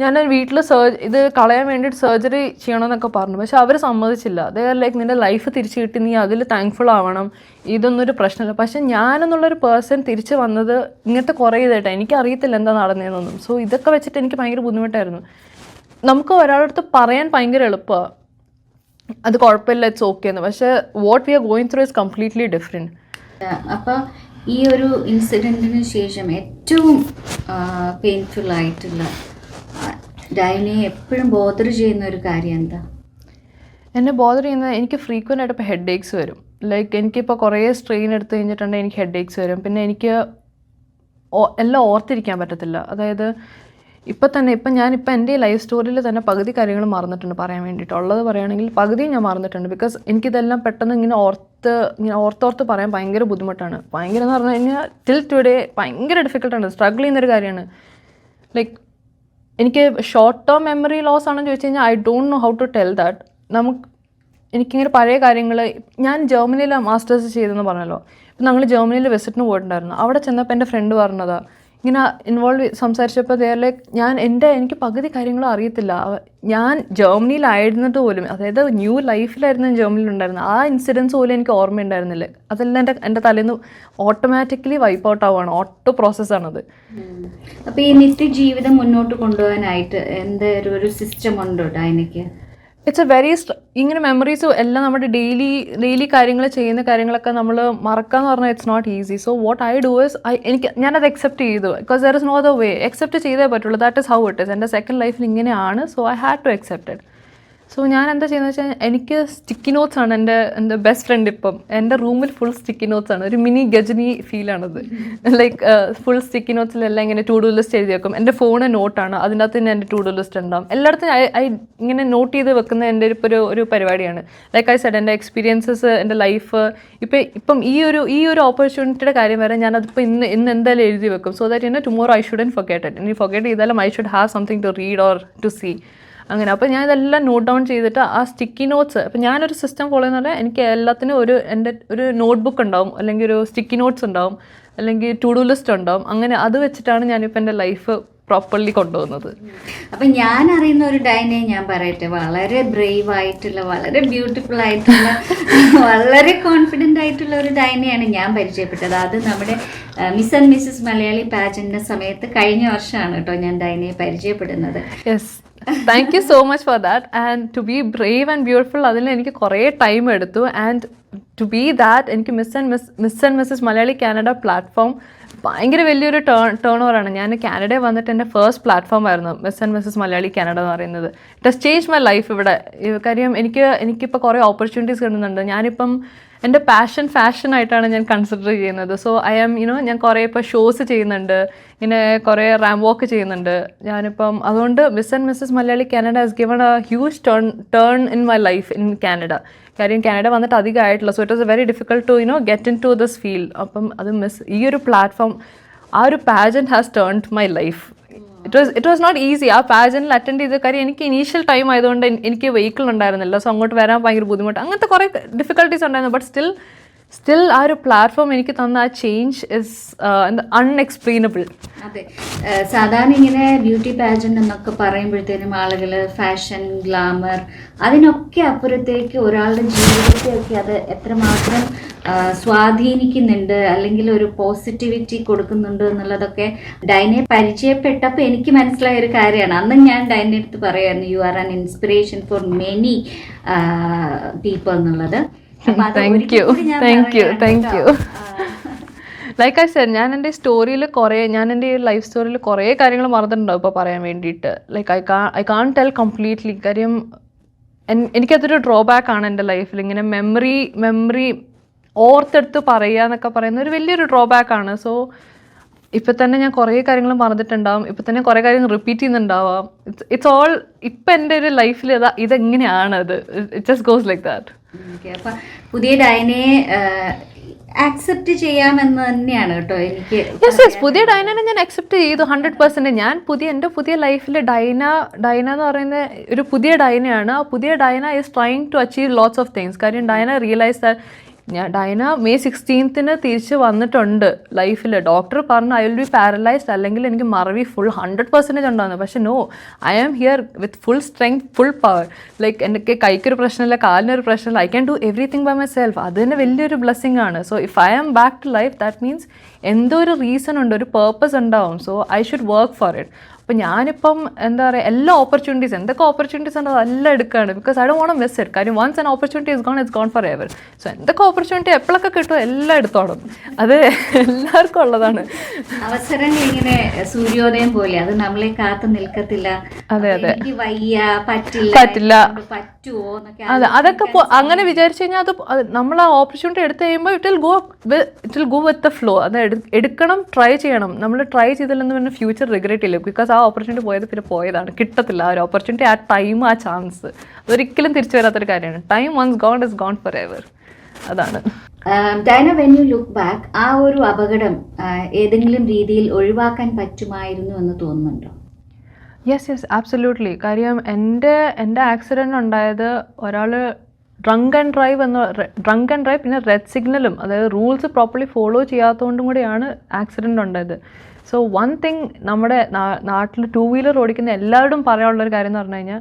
Speaker 1: ഞാൻ വീട്ടിൽ ഇത് കളയാൻ വേണ്ടിയിട്ട് സർജറി ചെയ്യണമെന്നൊക്കെ പറഞ്ഞു. പക്ഷെ അവർ സമ്മതിച്ചില്ല. അതേ ലൈക്ക് നിൻ്റെ ലൈഫ് തിരിച്ചു കിട്ടി, നീ അതിൽ താങ്ക്ഫുൾ ആവണം, ഇതൊന്നും ഒരു പ്രശ്നമില്ല. പക്ഷെ ഞാനെന്നുള്ളൊരു പേഴ്സൺ തിരിച്ച് വന്നത് ഇങ്ങനത്തെ കുറേ ഇതായിട്ടാണ്. എനിക്കറിയത്തില്ല എന്താ നടന്നതെന്നൊന്നും. സോ ഇതൊക്കെ വെച്ചിട്ട് എനിക്ക് ഭയങ്കര ബുദ്ധിമുട്ടായിരുന്നു. നമുക്ക് ഒരാളടുത്ത് പറയാൻ ഭയങ്കര എളുപ്പമാണ്, അത് കുഴപ്പമില്ല, ഇറ്റ്സ് ഓക്കെ എന്ന്. പക്ഷേ what we are going through is completely different.
Speaker 2: അപ്പോൾ ഈ ഒരു ഇൻസിഡൻറ്റിന് ശേഷം ഏറ്റവും പെയിൻഫുൾ ആയിട്ടുള്ള ഡൈനയെ എപ്പോഴും ബോദർ ചെയ്യുന്ന ഒരു കാര്യം എന്താ?
Speaker 1: എന്നെ ബോദർ ചെയ്യുന്നത് എനിക്ക് ഫ്രീക്വൻ്റ് ആയിട്ട് ഇപ്പോൾ ഹെഡ് ഏക്സ് വരും. ലൈക്ക് എനിക്കിപ്പോൾ കുറേ സ്ട്രെയിൻ എടുത്ത് കഴിഞ്ഞിട്ടുണ്ടെങ്കിൽ എനിക്ക് ഹെഡ് ഏക്സ് വരും. പിന്നെ എനിക്ക് എല്ലാം ഓർത്തിരിക്കാൻ പറ്റത്തില്ല. അതായത് ഇപ്പം ഞാനിപ്പോൾ എൻ്റെ ലൈഫ് സ്റ്റോറിയിൽ തന്നെ പകുതി കാര്യങ്ങൾ മറന്നിട്ടുണ്ട് പറയാൻ വേണ്ടിയിട്ട്. ഉള്ളത് പറയുകയാണെങ്കിൽ പകുതിയും ഞാൻ മറന്നിട്ടുണ്ട്. ബിക്കോസ് എനിക്കിതെല്ലാം പെട്ടെന്ന് ഇങ്ങനെ ഓർത്തോർത്ത് പറയാൻ ഭയങ്കര ബുദ്ധിമുട്ടാണ്. ഭയങ്കര എന്ന് പറഞ്ഞു കഴിഞ്ഞാൽ ടിൽ ടുഡേ ഭയങ്കര ഡിഫിക്കൽട്ടാണ്, സ്ട്രഗിൾ ചെയ്യുന്നൊരു കാര്യമാണ്. ലൈക്ക് എനിക്ക് ഷോർട്ട് ടേം മെമ്മറി ലോസ് ആണെന്ന് ചോദിച്ചു കഴിഞ്ഞാൽ I don't know how to tell that. എനിക്കിങ്ങനെ പഴയ കാര്യങ്ങൾ, ഞാൻ ജർമ്മനിയിൽ മാസ്റ്റേഴ്സ് ചെയ്തെന്ന് പറഞ്ഞല്ലോ. ഇപ്പം ഞങ്ങൾ ജർമ്മനിയിൽ വിസിറ്റിന് പോയിട്ടുണ്ടായിരുന്നു. അവിടെ ചെന്നപ്പോൾ എൻ്റെ ഫ്രണ്ട് പറഞ്ഞതാണ് ഇങ്ങനെ ഇൻവോൾവ് സംസാരിച്ചപ്പോൾ എനിക്ക് പകുതി കാര്യങ്ങളും അറിയത്തില്ല. ഞാൻ ജർമ്മനിയിലായിരുന്നിട്ട് പോലും, അതായത് ന്യൂ ലൈഫിലായിരുന്നു ജർമ്മനിയിലുണ്ടായിരുന്നത്, ആ ഇൻസിഡൻസ് പോലും എനിക്ക് ഓർമ്മയുണ്ടായിരുന്നില്ല. അതെല്ലാം എൻ്റെ തലേന്ന് ഓട്ടോമാറ്റിക്കലി വൈപ്പ് ഔട്ട് ആവുകയാണ്, ഓട്ടോ പ്രോസസ്സാണത്.
Speaker 2: അപ്പോൾ ഈ നിത്യജീവിതം മുന്നോട്ട് കൊണ്ടുപോകാനായിട്ട് എന്തൊരു ഒരു സിസ്റ്റം ഉണ്ടോ ഡൈനയ്ക്ക്?
Speaker 1: ഇറ്റ്സ് എ വെരി ഇങ്ങനെ മെമ്മറീസും എല്ലാം നമ്മുടെ ഡെയിലി കാര്യങ്ങൾ ചെയ്യുന്ന കാര്യങ്ങളൊക്കെ നമ്മൾ മറക്കാന്ന് പറഞ്ഞാൽ it's not easy. So what I do is ഞാനത് അക്സെപ്റ്റ് ചെയ്തു. Because there is no the way. Accept ചെയ്തേ പറ്റുള്ളൂ. That is how it is. എൻ്റെ സെക്കൻഡ് ലൈഫിൽ ഇങ്ങനെയാണ്. So I had to accept it. So ഞാൻ എന്താ ചെയ്യുന്നത് വെച്ചാൽ എനിക്ക് സ്റ്റിക്കി നോട്ട്സ് ആണ് എൻ്റെ ബെസ്റ്റ് ഫ്രണ്ട്. ഇപ്പം എൻ്റെ റൂമിൽ ഫുൾ സ്റ്റിക്കി നോട്ട്സ് ആണ്. ഒരു mini Ghajini ഫീലാണത്. Like full sticky നോട്ട്സിലെല്ലാം ഇങ്ങനെ ടു ഡു ലിസ്റ്റ് എഴുതി വെക്കും. എൻ്റെ ഫോണ് നോട്ടാണ്, അതിൻ്റെ അകത്ത് തന്നെ എൻ്റെ ടു ഡു ലിസ്റ്റ് ഉണ്ടാവും. എല്ലായിടത്തും ഐ ഇങ്ങനെ നോട്ട് ചെയ്ത് വെക്കുന്ന എൻ്റെ ഒരു പരിപാടിയാണ്. ലൈക്ക് ഐ സെഡ്, എൻ്റെ എക്സ്പീരിയൻസസ്, എൻ്റെ ലൈഫ്. ഇപ്പം ഈ ഒരു ഓപ്പർച്യൂണിറ്റിയുടെ കാര്യം വരെ ഞാനതിപ്പോൾ ഇന്ന് എന്തായാലും എഴുതി വെക്കും. So that tomorrow I shouldn't forget it. ഇനി ഫൊഗെറ്റ് ചെയ്താലും I should have something to read or to see. അങ്ങനെ അപ്പോൾ ഞാൻ ഇതെല്ലാം നോട്ട് ഡൗൺ ചെയ്തിട്ട് ആ സ്റ്റിക്കി നോട്ട്സ്, അപ്പോൾ ഞാനൊരു സിസ്റ്റം ഫോളോ ചെയ്യുന്നത് എനിക്ക് എല്ലാത്തിനും എൻ്റെ ഒരു നോട്ട്ബുക്ക് ഉണ്ടാവും, അല്ലെങ്കിൽ ഒരു സ്റ്റിക്കി നോട്ട്സ് ഉണ്ടാവും, അല്ലെങ്കിൽ ടു ഡു ലിസ്റ്റ് ഉണ്ടാവും. അങ്ങനെ അത് വെച്ചിട്ടാണ് ഞാനിപ്പോൾ എൻ്റെ ലൈഫ് പ്രോപ്പർലി കൊണ്ടുപോകുന്നത്.
Speaker 2: അപ്പം ഞാൻ അറിയുന്ന ഒരു ഡൈനയെ ഞാൻ പറയട്ടെ, വളരെ ബ്രേവ് ആയിട്ടുള്ള, വളരെ ബ്യൂട്ടിഫുൾ ആയിട്ടുള്ള, വളരെ കോൺഫിഡൻ്റ് ആയിട്ടുള്ള ഒരു ഡൈനയാണ് ഞാൻ പരിചയപ്പെട്ടത്. അത് നമ്മുടെ മിസ് ആൻഡ് മിസ്സസ് മലയാളി പാജന്റിൻ്റെ സമയത്ത് കഴിഞ്ഞ വർഷമാണ് കേട്ടോ ഞാൻ ഡൈനയെ പരിചയപ്പെടുന്നത്.
Speaker 1: Yes, thank you so much for that. And to be brave and beautiful, അതിൽ എനിക്ക് കുറേ ടൈം എടുത്തു. ആൻഡ് ടു ബി ദാറ്റ്, എനിക്ക് Miss and Mrs Malayali Canada platform ഭയങ്കര വലിയൊരു ടേൺ ഓവറാണ്. ഞാൻ കാനഡയിൽ വന്നിട്ട് എൻ്റെ ഫസ്റ്റ് പ്ലാറ്റ്ഫോം ആയിരുന്നു Miss and Mrs Malayali Canada എന്ന് പറയുന്നത്. It has change my life ഇവിടെ. കാര്യം എനിക്കിപ്പോൾ കുറേ ഓപ്പർച്യൂണിറ്റീസ് കിട്ടുന്നുണ്ട്. ഞാനിപ്പം എൻ്റെ ഫാഷൻ ആയിട്ടാണ് ഞാൻ കൺസിഡർ ചെയ്യുന്നത്. സോ ഞാൻ കുറേ ഇപ്പോൾ ഷോസ് ചെയ്യുന്നുണ്ട്, ഇങ്ങനെ കുറേ റാം വാക്ക് ചെയ്യുന്നുണ്ട് ഞാനിപ്പം. അതുകൊണ്ട് Miss and Mrs Malayali Canada has given a huge turn in my life in Canada. കാര്യം കാനഡ വന്നിട്ട് അധികം ആയിട്ടില്ല. So it was very difficult to get into this field. അപ്പം അത് ഈ ഒരു പ്ലാറ്റ്ഫോം, ആ ഒരു pageant has turned my life. It was not easy. ആ പാജന്റിൽ അറ്റൻഡ് ചെയ്ത കാര്യം എനിക്ക് ഇനീഷ്യൽ ടൈം ആയതുകൊണ്ട് എനിക്ക് വെഹിക്കിൾ ഉണ്ടായിരുന്നില്ല. സോ അങ്ങോട്ട് വരാൻ ഭയങ്കര ബുദ്ധിമുട്ട്, അങ്ങനത്തെ കുറേ ഡിഫിക്കൽട്ടീസ് ഉണ്ടായിരുന്നു. ബട്ട് സ്റ്റിൽ ആ ഒരു പ്ലാറ്റ്ഫോം എനിക്ക് തന്ന ആ ചേഞ്ച് ഇസ് അൺഎക്സ്പ്ലെയിനബിൾ.
Speaker 2: അതെ, സാധാരണ ഇങ്ങനെ ബ്യൂട്ടി പാജന്റ് എന്നൊക്കെ പറയുമ്പോഴത്തേനും ആളുകൾ ഫാഷൻ, ഗ്ലാമർ, അതിനൊക്കെ അപ്പുറത്തേക്ക് ഒരാളുടെ ജീവിതത്തെയൊക്കെ അത് എത്രമാത്രം സ്വാധീനിക്കുന്നുണ്ട്, അല്ലെങ്കിൽ ഒരു പോസിറ്റിവിറ്റി കൊടുക്കുന്നുണ്ട് എന്നുള്ളതൊക്കെ ഡൈനയെ പരിചയപ്പെട്ടപ്പോൾ എനിക്ക് മനസ്സിലായ ഒരു കാര്യമാണ്. അന്ന് ഞാൻ ഡൈനയുടെ അടുത്ത് പറയുമായിരുന്നു, you are an inspiration for many people എന്നുള്ളത്.
Speaker 1: Thank you. Like I said, ഞാൻ എൻ്റെ ലൈഫ് സ്റ്റോറിയിൽ കുറേ കാര്യങ്ങൾ മറന്നിട്ടുണ്ടാവും ഇപ്പോൾ പറയാൻ വേണ്ടിയിട്ട്. Like I can tell completely. കാര്യം എനിക്കതൊരു ഡ്രോബാക്ക് ആണ് എൻ്റെ ലൈഫിൽ. ഇങ്ങനെ മെമ്മറി ഓർത്തെടുത്ത് പറയുക എന്നൊക്കെ പറയുന്ന ഒരു വലിയൊരു ഡ്രോബാക്ക് ആണ്. സോ ഇപ്പം തന്നെ ഞാൻ കുറേ കാര്യങ്ങൾ മറന്നിട്ടുണ്ടാവും, ഇപ്പം തന്നെ കുറേ കാര്യങ്ങൾ റിപ്പീറ്റ് ചെയ്യുന്നുണ്ടാവാം. ഇറ്റ്സ് ഓൾ ഇപ്പം എൻ്റെ ഒരു ലൈഫിൽ ഇതെങ്ങനെയാണത്, it just goes like that.
Speaker 2: അപ്പം പുതിയ ഡൈനയെ ആക്സെപ്റ്റ് ചെയ്യാമെന്ന് തന്നെയാണ് കേട്ടോ എനിക്ക്.
Speaker 1: യെസ്, പുതിയ ഡൈനനെ ഞാൻ അക്സെപ്റ്റ് ചെയ്തു 100%. ഞാൻ എൻ്റെ പുതിയ ലൈഫിൽ ഡൈന എന്ന് പറയുന്ന ഒരു പുതിയ ഡൈനയാണ്. ആ പുതിയ Dyna is trying to achieve lots of things. കാര്യം ഡൈന റിയലൈസ് ഡൈന May 16th തിരിച്ച് വന്നിട്ടുണ്ട് ലൈഫിൽ. ഡോക്ടർ പറഞ്ഞു ഐ വിൽ ബി പാരലൈസ്ഡ്, അല്ലെങ്കിൽ എനിക്ക് മറവി ഫുൾ 100% ഉണ്ടാകുന്നു. പക്ഷേ no, I am here with full strength, full power. Like എനിക്ക് കൈക്കൊരു പ്രശ്നമില്ല, കാലിനൊരു പ്രശ്നമില്ല, I can do everything by myself. അത് തന്നെ വലിയൊരു ബ്ലെസ്സിങ് ആണ്. So if I am back to life, that means എന്തോ ഒരു റീസൺ ഉണ്ട്, ഒരു പേർപ്പസ് ഉണ്ടാവും. So I should work for it. അപ്പം ഞാനിപ്പം എന്താ പറയുക, എല്ലാ ഓപ്പർച്യൂണിറ്റീസ്, എന്തൊക്കെ ഓപ്പർച്യൂണിറ്റീസ് ഉണ്ടോ അതെല്ലാം എടുക്കുകയാണ്. Because I don't want to miss it. കാര്യം once an opportunity is gone, it's gone forever. So എന്തൊക്കെ ഓപ്പർച്യൂണിറ്റി എപ്പോഴൊക്കെ കിട്ടുമോ എല്ലാം എടുത്തോളും. അത് എല്ലാവർക്കും ഉള്ളതാണ്.
Speaker 2: അവസരങ്ങൾ ഇങ്ങനെ സൂര്യോദയം പോലെ, അത് നമ്മളെ കാത്തു നിൽക്കത്തില്ല.
Speaker 1: അതെ അതെ,
Speaker 2: എനിക്ക് വയ്യ, പറ്റില്ല, പറ്റുമോ എന്നൊക്കെ.
Speaker 1: അതെ, അതൊക്കെ അങ്ങനെ വിചാരിച്ചു കഴിഞ്ഞാൽ അത് നമ്മൾ ആ ഓപ്പർച്യൂണിറ്റി എടുത്തു കഴിയുമ്പോൾ it will go with the flow. അത് എടുക്കണം, ട്രൈ ചെയ്യണം. നമ്മൾ ട്രൈ ചെയ്തില്ലെന്ന് പറഞ്ഞാൽ ഫ്യൂച്ചർ റിഗ്രറ്റ് ഇല്ല. ബിക്കോസ് ആ ഓപ്പർച്യൂണിറ്റി പോയത് പിന്നെ പോയതാണ്, കിട്ടത്തില്ല. ആ ഒരു ഓപ്പർച്യൂണിറ്റി, ആ ടൈം, ആ ചാൻസ് അതൊരിക്കലും തിരിച്ചു വരാത്തൊരു കാര്യമാണ്. Time once gone is gone forever. അതാണ്.
Speaker 2: Dyna, when you look back, ആ ഒരു അപകടം ഏതെങ്കിലും രീതിയിൽ ഒഴിവാക്കാൻ പറ്റുമായിരുന്നു എന്ന് തോന്നുന്നുണ്ടോ?
Speaker 1: Yes, absolutely. കാര്യം എൻ്റെ ആക്സിഡൻറ്റ് ഉണ്ടായത് ഒരാൾ ഡ്രങ്ക് ആൻഡ് ഡ്രൈവ് പിന്നെ റെഡ് സിഗ്നലും, അതായത് റൂൾസ് പ്രോപ്പർലി ഫോളോ ചെയ്യാത്തതുകൊണ്ടും കൂടിയാണ് ആക്സിഡൻറ്റ് ഉണ്ടായത്. സോ വൺ തിങ്, നമ്മുടെ നാട്ടിൽ 2 വീലർ ഓടിക്കുന്ന എല്ലാവരോടും പറയാനുള്ളൊരു കാര്യം എന്ന് പറഞ്ഞു കഴിഞ്ഞാൽ,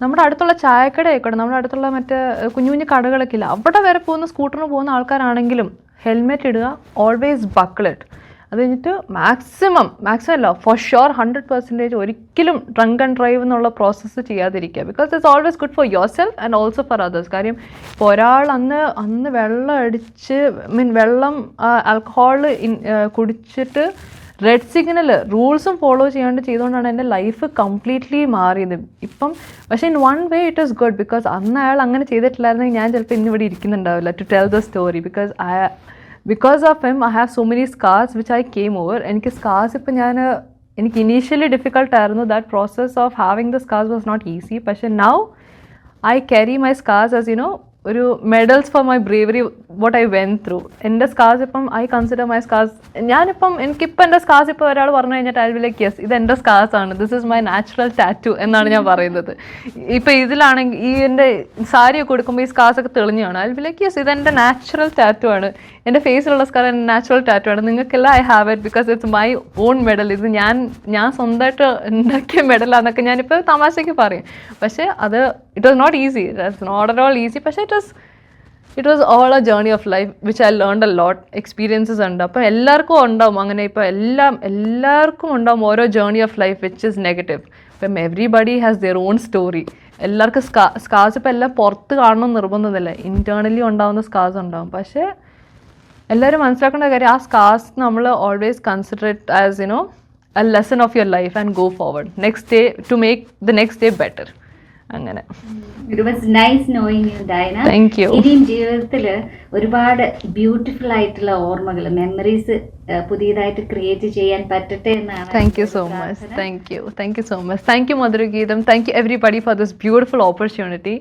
Speaker 1: നമ്മുടെ അടുത്തുള്ള ചായക്കട ആയിക്കോട്ടെ, നമ്മുടെ അടുത്തുള്ള മറ്റേ കുഞ്ഞു കുഞ്ഞു കടകളൊക്കെ ഇല്ല, അവിടെ വരെ പോകുന്ന സ്കൂട്ടറിന് പോകുന്ന ആൾക്കാരാണെങ്കിലും ഹെൽമെറ്റ് ഇടുക, ഓൾവേസ് ബക്കിൾ ഇറ്റ്. അത് കഴിഞ്ഞിട്ട് മാക്സിമം അല്ല, ഫോർ ഷുവർ 100% ഒരിക്കലും ഡ്രങ്ക് ആൻഡ് ഡ്രൈവ് എന്നുള്ള പ്രോസസ്സ് ചെയ്യാതിരിക്കുക. Because it's always good for your self and also for others. കാര്യം ഇപ്പോൾ ഒരാൾ അന്ന് വെള്ളം അടിച്ച് വെള്ളം ആൽക്കഹോൾ കുടിച്ചിട്ട് റെഡ് സിഗ്നൽ റൂൾസും ഫോളോ ചെയ്യാണ്ട് ചെയ്തുകൊണ്ടാണ് എൻ്റെ ലൈഫ് കംപ്ലീറ്റ്ലി മാറിയത് ഇപ്പം. പക്ഷേ in one way it is good, because അന്ന് അയാൾ അങ്ങനെ ചെയ്തിട്ടില്ലായിരുന്നെങ്കിൽ ഞാൻ ചിലപ്പോൾ ഇന്നിവിടെ ഇരിക്കുന്നുണ്ടാവില്ല to tell the story. Because of him, I have so many scars which I came over. എനിക്ക് സ്കാർസ് ഇപ്പം എനിക്ക് ഇനീഷ്യലി ഡിഫിക്കൾട്ടായിരുന്നു. That process of having the scars was not easy. പക്ഷേ now I carry my scars as ഒരു medals for my bravery, what I went through. എൻ്റെ scars ഇപ്പം I consider my scars. എനിക്കിപ്പോൾ എൻ്റെ സ്കാർസ് ഇപ്പോൾ ഒരാൾ പറഞ്ഞു കഴിഞ്ഞാൽ ഐ വിൽ ലൈക്ക് യെസ്, ഇത് എൻ്റെ സ്കാർസ് ആണ്, this is my natural tattoo എന്നാണ് ഞാൻ പറയുന്നത്. ഇപ്പോൾ ഇതിലാണെങ്കിൽ ഈ എൻ്റെ സാരിയൊക്കെ കൊടുക്കുമ്പോൾ ഈ സ്കാർസൊക്കെ തെളിഞ്ഞാണ്, ഐ വിൽ ലൈക്ക് യെസ്, ഇത് എൻ്റെ നാച്ചുറൽ ടാറ്റു ആണ്. എൻ്റെ ഫേസിലുള്ള സ്കാർ എൻ്റെ നാച്ചുറൽ ടാറ്റു ആണ്. നിങ്ങൾക്കെല്ലാം I have it because it's my own medal. ഇത് ഞാൻ സ്വന്തമായിട്ട് ഉണ്ടാക്കിയ മെഡലാന്നൊക്കെ ഞാനിപ്പോൾ തമാശയ്ക്ക് പറയും. പക്ഷേ അത് it was not easy, it's not at all easy. പക്ഷേ it was all a journey of life which I learned a lot. Experiences ഉണ്ട്. അപ്പം എല്ലാവർക്കും ഉണ്ടാവും അങ്ങനെ. ഇപ്പോൾ എല്ലാവർക്കും ഉണ്ടാവും ഓരോ journey of life which is negative. ഇപ്പം everybody has their own story. എല്ലാവർക്കും സ്കാർസ് ഇപ്പം എല്ലാം പുറത്ത് കാണണമെന്ന് നിർബന്ധമില്ല, ഇൻറ്റേർണലി ഉണ്ടാവുന്ന സ്കാർസ് ഉണ്ടാവും. പക്ഷേ എല്ലാവരും മനസ്സിലാക്കേണ്ട കാര്യം, ആ സ്കാർസ് നമ്മൾ always consider it as a lesson of your life and go forward next day to make the next day better. അങ്ങനെ.
Speaker 2: It was nice knowing you, Diana.
Speaker 1: Thank you.
Speaker 2: ഇനിയും ജീവിതത്തിൽ ഒരുപാട് ബ്യൂട്ടിഫുൾ ആയിട്ടുള്ള ഓർമ്മകൾ, മെമ്മറീസ് പുതിയതായിട്ട് create ചെയ്യാൻ പറ്റട്ടെ എന്നാണ്.
Speaker 1: Thank you so much. Thank you so much. Thank you Madhurgeetham. Thank you everybody for this beautiful opportunity.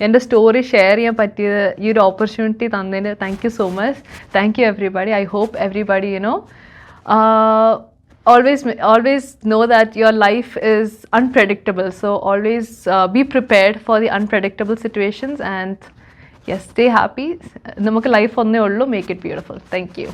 Speaker 1: എൻ്റെ സ്റ്റോറി ഷെയർ ചെയ്യാൻ പറ്റിയ ഈ ഒരു ഓപ്പർച്യൂണിറ്റി തന്നതിന് thank you so much. Thank you everybody. I hope everybody always know that your life is unpredictable, so always be prepared for the unpredictable situations, and yes, stay happy. നമുക്ക് life ഒന്നേ ഉള്ളൂ. Make it beautiful. Thank you.